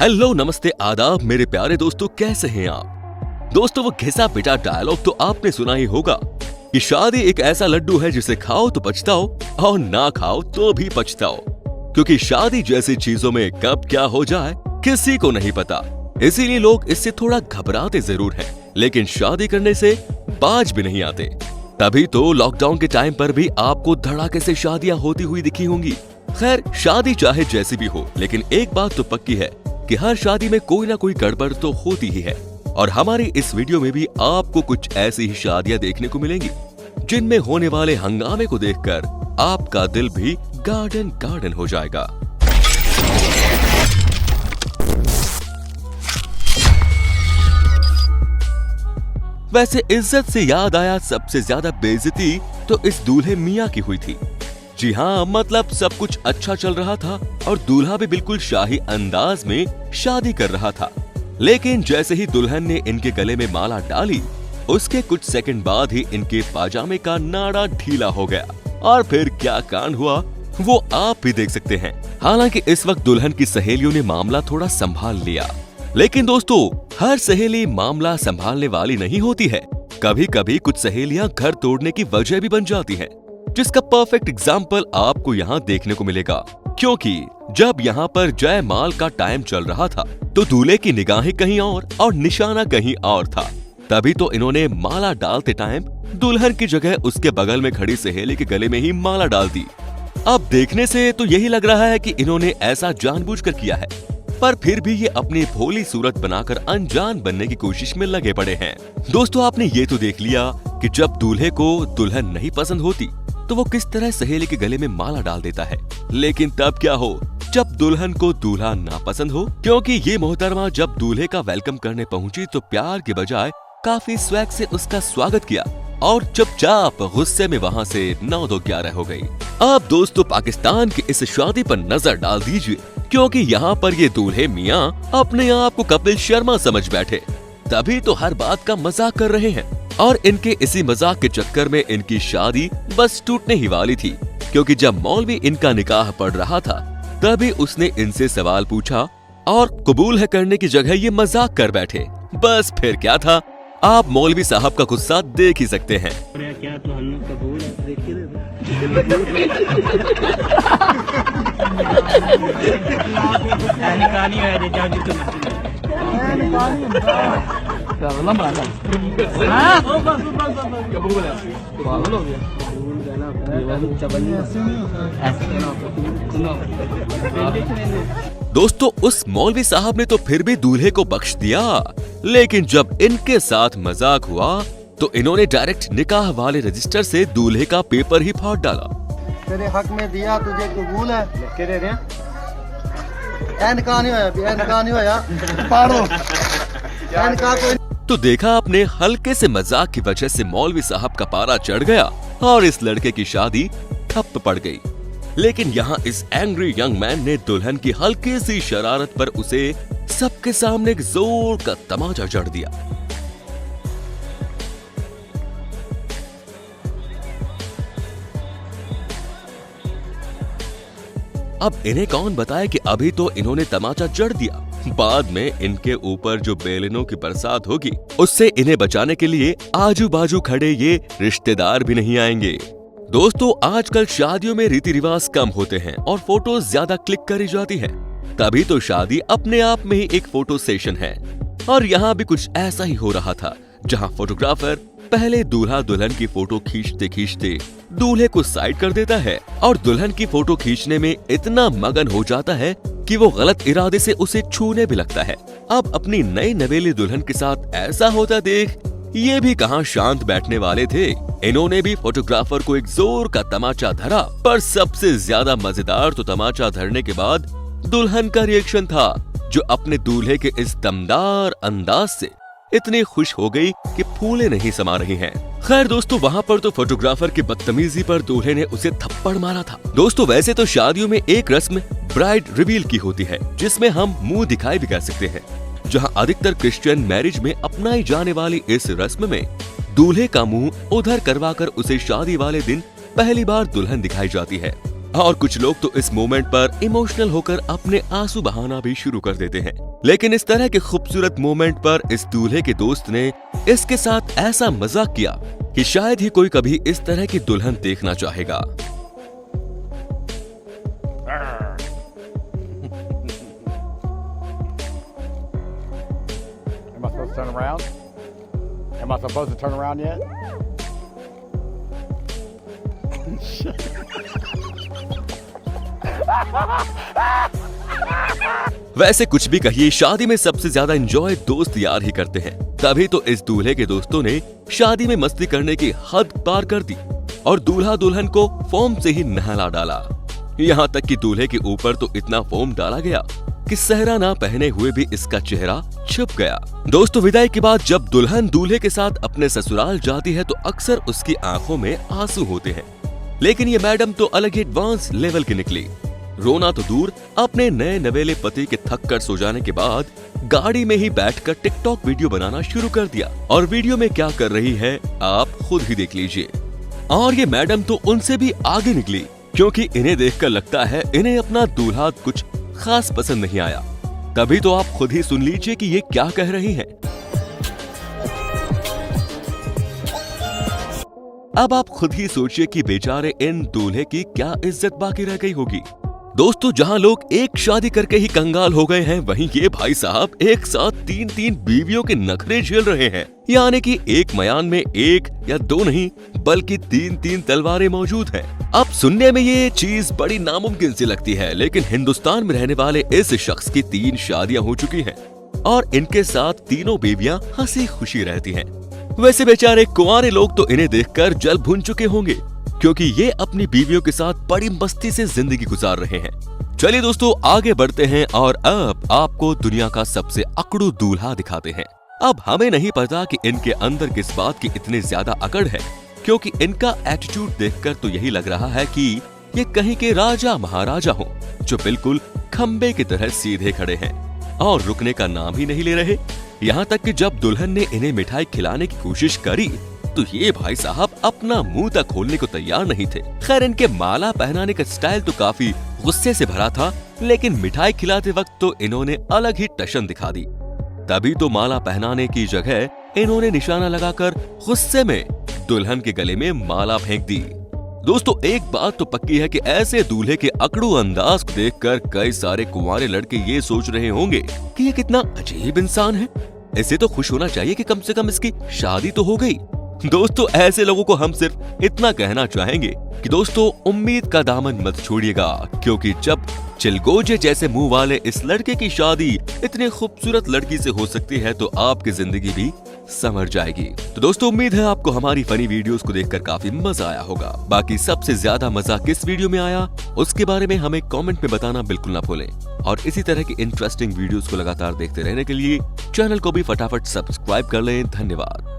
Hello नमस्ते आदाब मेरे प्यारे दोस्तों, कैसे हैं आप। दोस्तों वो घिसा पिटा डायलॉग तो आपने सुना ही होगा कि शादी एक ऐसा लड्डू है जिसे खाओ तो पछताओ और ना खाओ तो भी पछताओ, क्योंकि शादी जैसी चीजों में कब क्या हो जाए किसी को नहीं पता। इसीलिए लोग इससे थोड़ा घबराते जरूर हैं, लेकिन शादी करने से बाज भी नहीं आते। तभी तो लॉकडाउन के टाइम पर भी आपको धड़ाके से शादियां होती हुई दिखी होंगी। खैर शादी चाहे जैसी भी हो, लेकिन एक बात तो पक्की है कि हर शादी में कोई ना कोई गड़बड़ तो होती ही है। और हमारी इस वीडियो में भी आपको कुछ ऐसी ही शादियां देखने को मिलेंगी जिनमें होने वाले हंगामे को देखकर आपका दिल भी गार्डन गार्डन हो जाएगा। वैसे इज्जत से याद आया, सबसे ज्यादा बेइज्जती तो इस दूल्हे मियां की हुई थी। जी हाँ, मतलब सब कुछ अच्छा चल रहा था और दूल्हा भी बिल्कुल शाही अंदाज में शादी कर रहा था। लेकिन जैसे ही दुल्हन ने इनके गले में माला डाली, उसके कुछ सेकंड बाद ही इनके पाजामे का नाड़ा ढीला हो गया और फिर क्या कांड हुआ वो आप भी देख सकते हैं। हालांकि इस वक्त दुल्हन की सहेलियों ने मामला थोड़ा संभाल लिया, लेकिन दोस्तों हर सहेली मामला संभालने वाली नहीं होती है। कभी कभी कुछ सहेलियां घर तोड़ने की वजह भी बन जाती हैं, जिसका परफेक्ट एग्जाम्पल आपको यहाँ देखने को मिलेगा। क्योंकि जब यहाँ पर जयमाल का टाइम चल रहा था तो दूल्हे की निगाहें कहीं और निशाना कहीं और था। तभी तो इन्होंने माला डालते टाइम दुल्हन की जगह उसके बगल में खड़ी सहेली के गले में ही माला डाल दी। अब देखने से तो यही लग रहा है कि इन्होंने ऐसा जानबूझकर किया है, पर फिर भी ये अपनी भोली सूरत बनाकर अनजान बनने की कोशिश में लगे पड़े हैं। दोस्तों आपने ये तो देख लिया कि जब दूल्हे को दुल्हन नहीं पसंद होती तो वो किस तरह सहेली के गले में माला डाल देता है। लेकिन तब क्या हो जब दुल्हन को दूल्हा ना पसंद हो, क्योंकि ये मोहतरमा जब दूल्हे का वेलकम करने पहुंची तो प्यार के बजाय काफी स्वैग से उसका स्वागत किया और चुपचाप गुस्से में वहां से 9-2-11 हो गई। अब दोस्तों पाकिस्तान की इस शादी पर नजर डाल दीजिए, क्योंकि यहाँ पर ये दूल्हे मियाँ अपने आप को कपिल शर्मा समझ बैठे, तभी तो हर बात का मजाक कर रहे हैं। और इनके इसी मजाक के चक्कर में इनकी शादी बस टूटने ही वाली थी, क्योंकि जब मौलवी इनका निकाह पढ़ रहा था तभी उसने इनसे सवाल पूछा और कबूल है करने की जगह ये मजाक कर बैठे। बस फिर क्या था, आप मौलवी साहब का गुस्सा देख ही सकते हैं। क्या तो कबूल दोस्तों उस मौलवी साहब ने तो फिर भी दूल्हे को बख्श दिया, लेकिन जब इनके साथ मजाक हुआ तो इन्होंने डायरेक्ट निकाह वाले रजिस्टर से दूल्हे का पेपर ही फाड़ डाला। तेरे हक में दिया, तुझे कबूल है। लिख दे रहे तो देखा आपने, हल्के से मजाक की वजह से मौलवी साहब का पारा चढ़ गया और इस लड़के की शादी ठप पड़ गई। लेकिन यहाँ इस एंग्री यंग मैन ने दुल्हन की हल्की सी शरारत पर उसे सबके सामने एक जोर का तमाचा जड़ दिया। अब इन्हें कौन बताए कि अभी तो इन्होंने तमाचा जड़ दिया, बाद में इनके ऊपर जो बेलनों की बरसात होगी उससे इन्हें बचाने के लिए आजू बाजू खड़े ये रिश्तेदार भी नहीं आएंगे। दोस्तों आजकल शादियों में रीति रिवाज कम होते हैं और फोटोज ज्यादा क्लिक करी जाती है, तभी तो शादी अपने आप में ही एक फोटो सेशन है। और यहाँ भी कुछ ऐसा ही हो रहा था, जहाँ फोटोग्राफर पहले दूल्हा दुल्हन की फोटो खींचते खींचते दूल्हे को साइड कर देता है और दुल्हन की फोटो खींचने में इतना मगन हो जाता है कि वो गलत इरादे से उसे छूने भी लगता है। अब अपनी नई नवेली दुल्हन के साथ ऐसा होता देख ये भी कहां शांत बैठने वाले थे। इन्होंने भी फोटोग्राफर को एक जोर का तमाचा धरा, पर सबसे ज्यादा मजेदार तो तमाचा धरने के बाद दुल्हन का रिएक्शन था, जो अपने दूल्हे के इस दमदार अंदाज से इतनी खुश हो गई कि फूले नहीं समा रही हैं। खैर दोस्तों वहाँ पर तो फोटोग्राफर की बदतमीजी पर दूल्हे ने उसे थप्पड़ मारा था। दोस्तों वैसे तो शादियों में एक रस्म ब्राइड रिवील की होती है, जिसमें हम मुंह दिखाई भी कर सकते हैं। जहाँ अधिकतर क्रिश्चियन मैरिज में अपनाई जाने वाली इस रस्म में दूल्हे का मुंह उधर करवाकर उसे शादी वाले दिन पहली बार दुल्हन दिखाई जाती है। और कुछ लोग तो इस मोमेंट पर इमोशनल होकर अपने आंसू बहाना भी शुरू कर देते हैं। लेकिन इस तरह के खूबसूरत मोमेंट पर इस दूल्हे के दोस्त ने इसके साथ ऐसा मजाक किया कि शायद ही कोई कभी इस तरह की दुल्हन देखना चाहेगा। Am I supposed to turn around? Am I supposed to turn around yet? वैसे कुछ भी कहिए, शादी में सबसे ज्यादा एंजॉय दोस्त यार ही करते हैं। तभी तो इस दूल्हे के दोस्तों ने शादी में मस्ती करने की हद पार कर दी और दूल्हा दुल्हन को फोम से ही नहला डाला। यहाँ तक कि दूल्हे के ऊपर तो इतना फोम डाला गया कि सेहरा ना पहने हुए भी इसका चेहरा छुप गया। दोस्तों, विदाई के बाद जब दुल्हन दूल्हे के साथ अपने ससुराल जाती है तो अक्सर उसकी आंखों में आंसू होते हैं। लेकिन ये मैडम तो अलग ही एडवांस लेवल की निकली। रोना तो दूर, अपने नए नवेले पति के थक कर सो जाने के बाद गाड़ी में ही बैठकर टिकटॉक वीडियो बनाना शुरू कर दिया। और वीडियो में क्या कर रही है आप खुद ही देख लीजिए। और ये मैडम तो उनसे भी आगे निकली, क्योंकि इन्हें देखकर लगता है इन्हें अपना दूल्हा कुछ खास पसंद नहीं आया। तभी तो आप खुद ही सुन लीजिए कि ये क्या कह रही हैं। अब आप खुद ही सोचिए कि बेचारे इन दूल्हे की क्या इज्जत बाकी रह गई होगी। दोस्तों, जहां लोग एक शादी करके ही कंगाल हो गए हैं, वहीं ये भाई साहब एक साथ 3-3 बीवियों के नखरे झेल रहे हैं। यानी कि एक मयान में एक या दो नहीं बल्कि 3-3 तलवारें मौजूद हैं। अब सुनने में ये चीज बड़ी नामुमकिन सी लगती है, लेकिन हिंदुस्तान में रहने वाले इस शख्स की 3 शादियां हो चुकी हैं और इनके साथ तीनों बीवियां हंसी खुशी रहती हैं। वैसे बेचारे कुंवारे लोग तो इन्हें देखकर जल भुन चुके होंगे, क्योंकि ये अपनी बीवियों के साथ बड़ी मस्ती से जिंदगी गुजार रहे हैं। चलिए दोस्तों, आगे बढ़ते हैं और अब आपको दुनिया का सबसे अकड़ू दूल्हा दिखाते हैं। अब हमें नहीं पता कि इनके अंदर किस बात की इतनी ज्यादा अकड़ है, क्योंकि इनका एटीट्यूड देखकर तो यही लग रहा है कि ये कहीं के राजा महाराजा हों, जो बिल्कुल खंबे की तरह सीधे खड़े हैं और रुकने का नाम ही नहीं ले रहे। यहाँ तक कि जब दुल्हन ने इन्हें मिठाई खिलाने की कोशिश करी तो ये भाई साहब अपना मुंह तक खोलने को तैयार नहीं थे। खैर, इनके माला पहनाने का स्टाइल तो काफी गुस्से से भरा था, लेकिन मिठाई खिलाते वक्त तो इन्होंने अलग ही टशन दिखा दी। तभी तो माला पहनाने की जगह इन्होंने निशाना लगाकर गुस्से में दुल्हन के गले में माला फेंक दी। दोस्तों, एक बात तो पक्की है कि ऐसे दूल्हे के अकड़ू अंदाज को देखकर कई सारे कुंवारे लड़के ये सोच रहे होंगे कि ये कितना अजीब इंसान है, इसे तो खुश होना चाहिए कि कम से कम इसकी शादी तो हो गई। दोस्तों, ऐसे लोगों को हम सिर्फ इतना कहना चाहेंगे कि दोस्तों, उम्मीद का दामन मत छोड़िएगा, क्योंकि जब चिलगोजे जैसे मुंह वाले इस लड़के की शादी इतनी खूबसूरत लड़की से हो सकती है तो आपकी जिंदगी भी संवर जाएगी। तो दोस्तों, उम्मीद है आपको हमारी फनी वीडियोस को देखकर काफी मजा आया होगा। बाकी सबसे ज्यादा मजा किस वीडियो में आया उसके बारे में हमें कमेंट में बताना बिल्कुल ना भूलें। और इसी तरह की इंटरेस्टिंग वीडियोस को लगातार देखते रहने के लिए चैनल को भी फटाफट सब्सक्राइब कर लें। धन्यवाद।